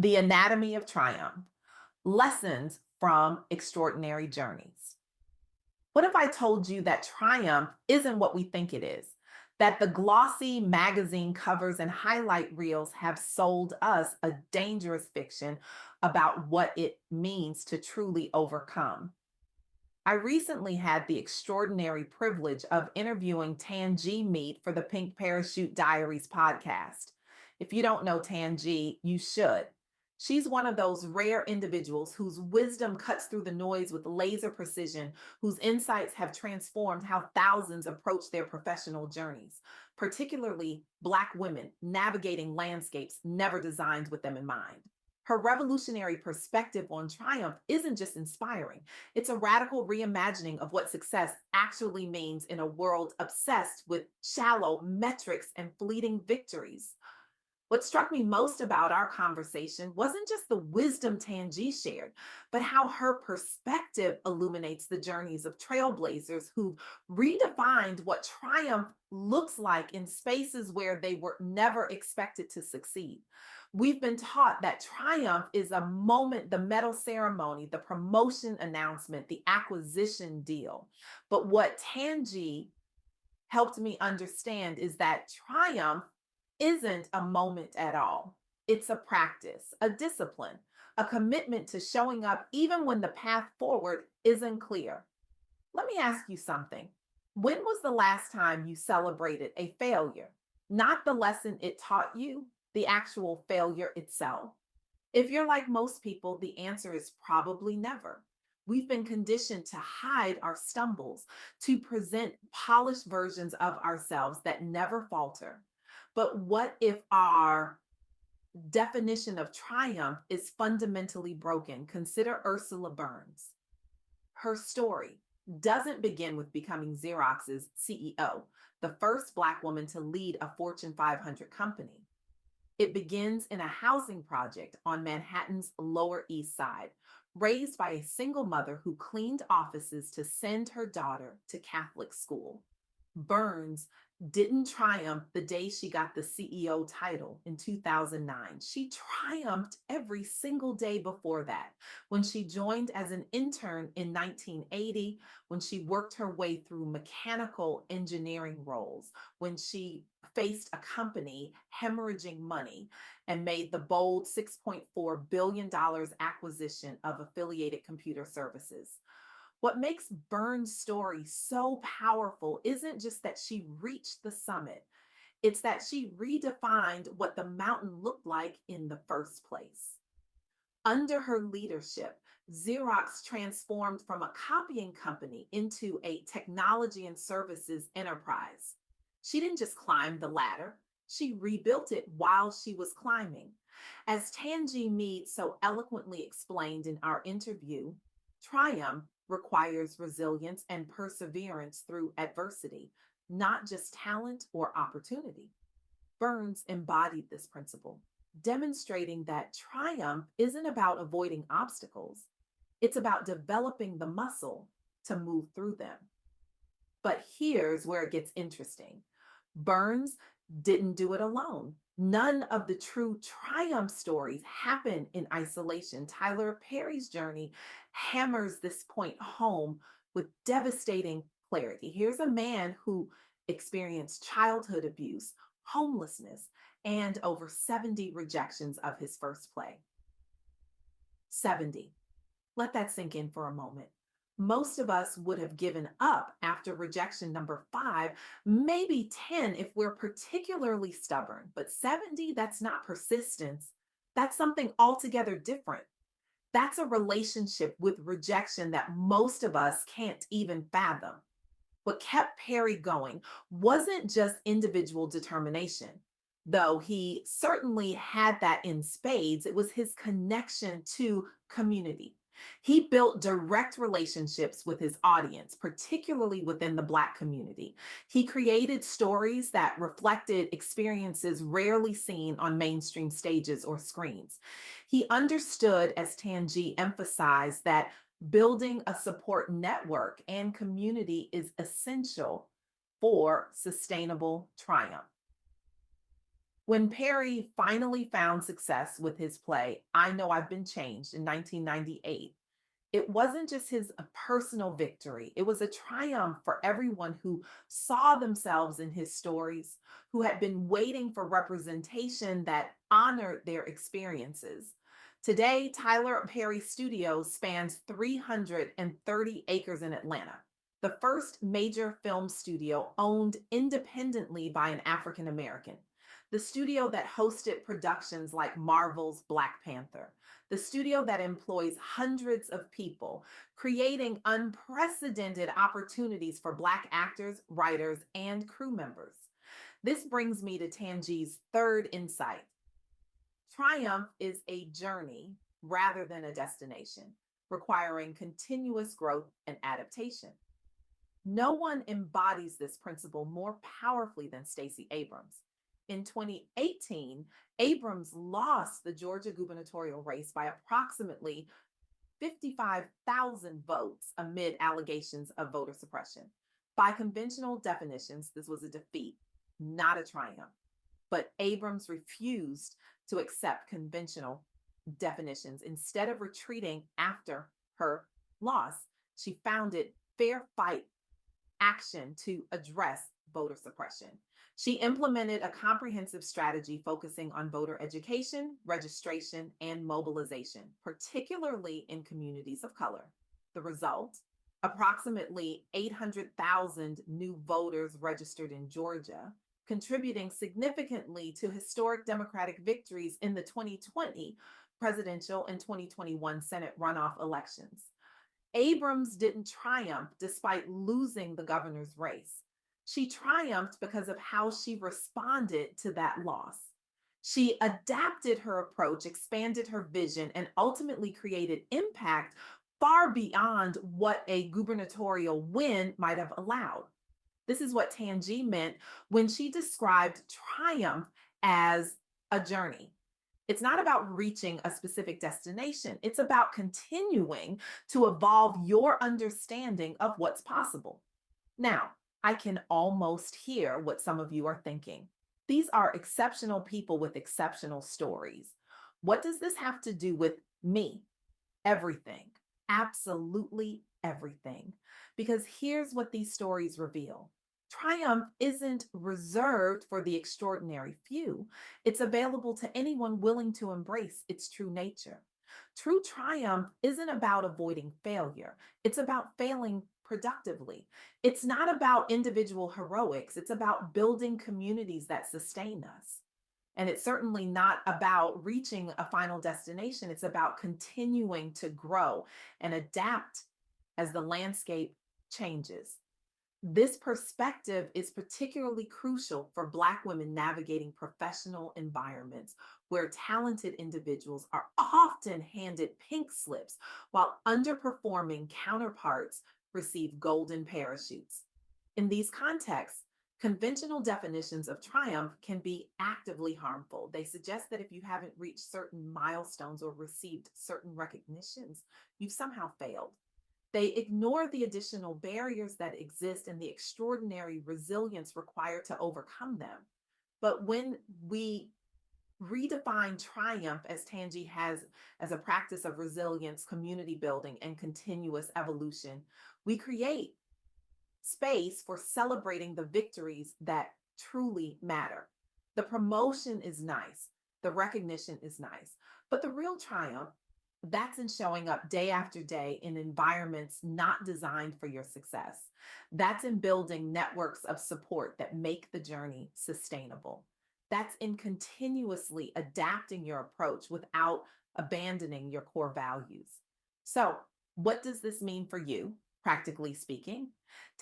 The Anatomy of Triumph: Lessons from Extraordinary Journeys. What if I told you that triumph isn't what we think it is? That the glossy magazine covers and highlight reels have sold us a dangerous fiction about what it means to truly overcome. I recently had the extraordinary privilege of interviewing Tangee Meade for the Pink Parachute Diaries podcast. If you don't know Tangee, you should. She's one of those rare individuals whose wisdom cuts through the noise with laser precision, whose insights have transformed how thousands approach their professional journeys, particularly Black women navigating landscapes never designed with them in mind. Her revolutionary perspective on triumph isn't just inspiring. It's a radical reimagining of what success actually means in a world obsessed with shallow metrics and fleeting victories. What struck me most about our conversation wasn't just the wisdom Tangi shared, but how her perspective illuminates the journeys of trailblazers who've redefined what triumph looks like in spaces where they were never expected to succeed. We've been taught that triumph is a moment, the medal ceremony, the promotion announcement, the acquisition deal. But what Tangi helped me understand is that triumph isn't a moment at all. It's a practice, a discipline, a commitment to showing up even when the path forward isn't clear. Let me ask you something. When was the last time you celebrated a failure? Not the lesson it taught you, the actual failure itself. If you're like most people, the answer is probably never. We've been conditioned to hide our stumbles, to present polished versions of ourselves that never falter. But what if our definition of triumph is fundamentally broken? Consider Ursula Burns. Her story doesn't begin with becoming Xerox's CEO, the first Black woman to lead a Fortune 500 company. It begins in a housing project on Manhattan's Lower East Side, raised by a single mother who cleaned offices to send her daughter to Catholic school. Burns didn't triumph the day she got the CEO title in 2009. She triumphed every single day before that. When she joined as an intern in 1980, when she worked her way through mechanical engineering roles, when she faced a company hemorrhaging money and made the bold $6.4 billion acquisition of Affiliated Computer Services. What makes Burns' story so powerful isn't just that she reached the summit, it's that she redefined what the mountain looked like in the first place. Under her leadership, Xerox transformed from a copying company into a technology and services enterprise. She didn't just climb the ladder, she rebuilt it while she was climbing. As Tangee Meade so eloquently explained in our interview, triumph requires resilience and perseverance through adversity, not just talent or opportunity. Burns embodied this principle, demonstrating that triumph isn't about avoiding obstacles, it's about developing the muscle to move through them. But here's where it gets interesting. Burns didn't do it alone. None of the true triumph stories happen in isolation. Tyler Perry's journey hammers this point home with devastating clarity. Here's a man who experienced childhood abuse, homelessness, and over 70 rejections of his first play. 70. Let that sink in for a moment. Most of us would have given up after rejection number 5, maybe 10 if we're particularly stubborn. But 70, that's not persistence. That's something altogether different. That's a relationship with rejection that most of us can't even fathom. What kept Perry going wasn't just individual determination, though he certainly had that in spades. It was his connection to community. He built direct relationships with his audience, particularly within the Black community. He created stories that reflected experiences rarely seen on mainstream stages or screens. He understood, as Tangi emphasized, that building a support network and community is essential for sustainable triumph. When Perry finally found success with his play, I Know I've Been Changed in 1998, it wasn't just his personal victory, it was a triumph for everyone who saw themselves in his stories, who had been waiting for representation that honored their experiences. Today, Tyler Perry Studios spans 330 acres in Atlanta, the first major film studio owned independently by an African American. The studio that hosted productions like Marvel's Black Panther, the studio that employs hundreds of people, creating unprecedented opportunities for Black actors, writers, and crew members. This brings me to Tangee's third insight. Triumph is a journey rather than a destination, requiring continuous growth and adaptation. No one embodies this principle more powerfully than Stacey Abrams. In 2018, Abrams lost the Georgia gubernatorial race by approximately 55,000 votes amid allegations of voter suppression. By conventional definitions, this was a defeat, not a triumph. But Abrams refused to accept conventional definitions. Instead of retreating after her loss, she founded Fair Fight Action to address voter suppression. She implemented a comprehensive strategy focusing on voter education, registration, and mobilization, particularly in communities of color. The result? Approximately 800,000 new voters registered in Georgia, contributing significantly to historic Democratic victories in the 2020 presidential and 2021 Senate runoff elections. Abrams didn't triumph despite losing the governor's race. She triumphed because of how she responded to that loss. She adapted her approach, expanded her vision, and ultimately created impact far beyond what a gubernatorial win might have allowed. This is what Tangee meant when she described triumph as a journey. It's not about reaching a specific destination. It's about continuing to evolve your understanding of what's possible. Now, I can almost hear what some of you are thinking. These are exceptional people with exceptional stories. What does this have to do with me? Everything. Absolutely everything. Because here's what these stories reveal. Triumph isn't reserved for the extraordinary few. It's available to anyone willing to embrace its true nature. True triumph isn't about avoiding failure. It's about failing productively. It's not about individual heroics. It's about building communities that sustain us. And it's certainly not about reaching a final destination. It's about continuing to grow and adapt as the landscape changes. This perspective is particularly crucial for Black women navigating professional environments where talented individuals are often handed pink slips while underperforming counterparts receive golden parachutes. In these contexts, conventional definitions of triumph can be actively harmful. They suggest that if you haven't reached certain milestones or received certain recognitions, you've somehow failed. They ignore the additional barriers that exist and the extraordinary resilience required to overcome them. But when we redefine triumph, as Tangee has, as a practice of resilience, community building, and continuous evolution, we create space for celebrating the victories that truly matter. The promotion is nice, the recognition is nice, but the real triumph, that's in showing up day after day in environments not designed for your success. That's in building networks of support that make the journey sustainable. That's in continuously adapting your approach without abandoning your core values. So, what does this mean for you, practically speaking?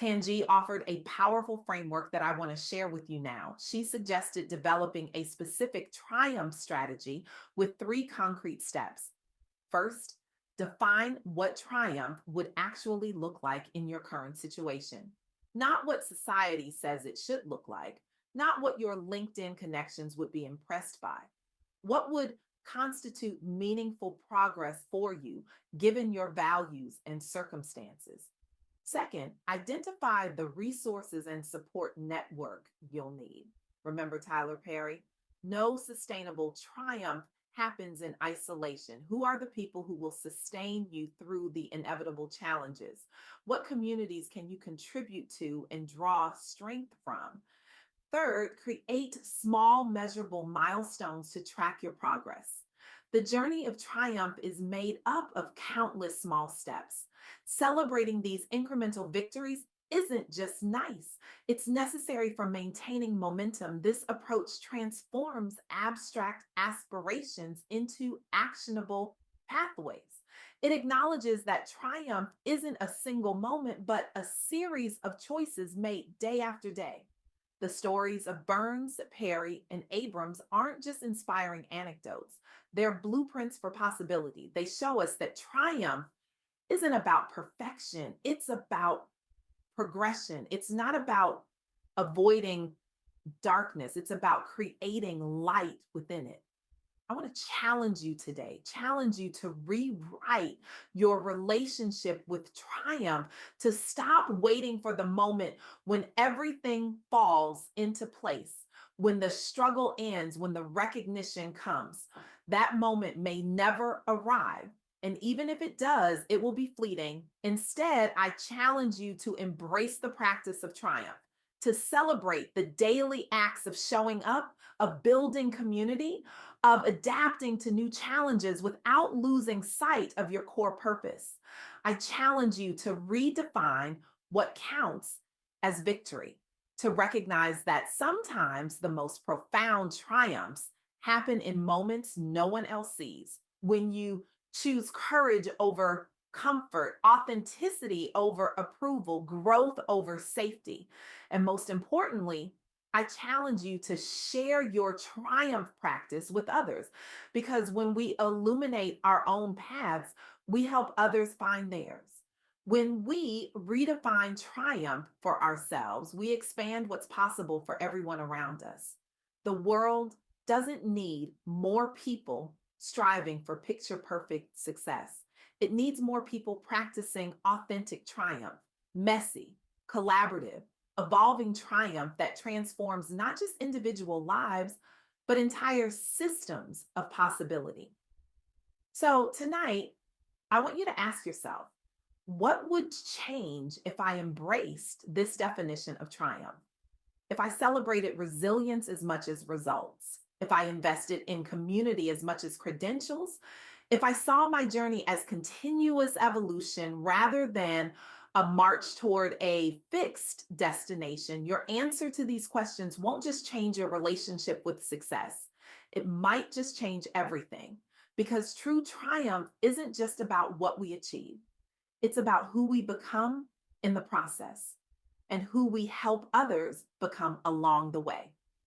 Tangee offered a powerful framework that I want to share with you now. She suggested developing a specific triumph strategy with three concrete steps. First, define what triumph would actually look like in your current situation, not what society says it should look like, not what your LinkedIn connections would be impressed by. What would constitute meaningful progress for you given your values and circumstances? Second, identify the resources and support network you'll need. Remember Tyler Perry? No sustainable triumph happens in isolation. Who are the people who will sustain you through the inevitable challenges? What communities can you contribute to and draw strength from? Third, create small, measurable milestones to track your progress. The journey of triumph is made up of countless small steps. Celebrating these incremental victories isn't just nice, it's necessary for maintaining momentum. This approach transforms abstract aspirations into actionable pathways. It acknowledges that triumph isn't a single moment, but a series of choices made day after day. The stories of Burns, Perry, and Abrams aren't just inspiring anecdotes, they're blueprints for possibility. They show us that triumph isn't about perfection, it's about progression. It's not about avoiding darkness, it's about creating light within it. I want to challenge you today, challenge you to rewrite your relationship with triumph, to stop waiting for the moment when everything falls into place, when the struggle ends, when the recognition comes. That moment may never arrive. And even if it does, it will be fleeting. Instead, I challenge you to embrace the practice of triumph, to celebrate the daily acts of showing up, of building community, of adapting to new challenges without losing sight of your core purpose. I challenge you to redefine what counts as victory, to recognize that sometimes the most profound triumphs happen in moments no one else sees. When you choose courage over comfort, authenticity over approval, growth over safety. And most importantly, I challenge you to share your triumph practice with others, because when we illuminate our own paths, we help others find theirs. When we redefine triumph for ourselves, we expand what's possible for everyone around us. The world doesn't need more people striving for picture perfect success. It needs more people practicing authentic triumph, messy, collaborative, evolving triumph that transforms not just individual lives, but entire systems of possibility. So tonight, I want you to ask yourself, what would change if I embraced this definition of triumph? If I celebrated resilience as much as results, if I invested in community as much as credentials, if I saw my journey as continuous evolution rather than a march toward a fixed destination, your answer to these questions won't just change your relationship with success. It might just change everything, because true triumph isn't just about what we achieve, it's about who we become in the process and who we help others become along the way.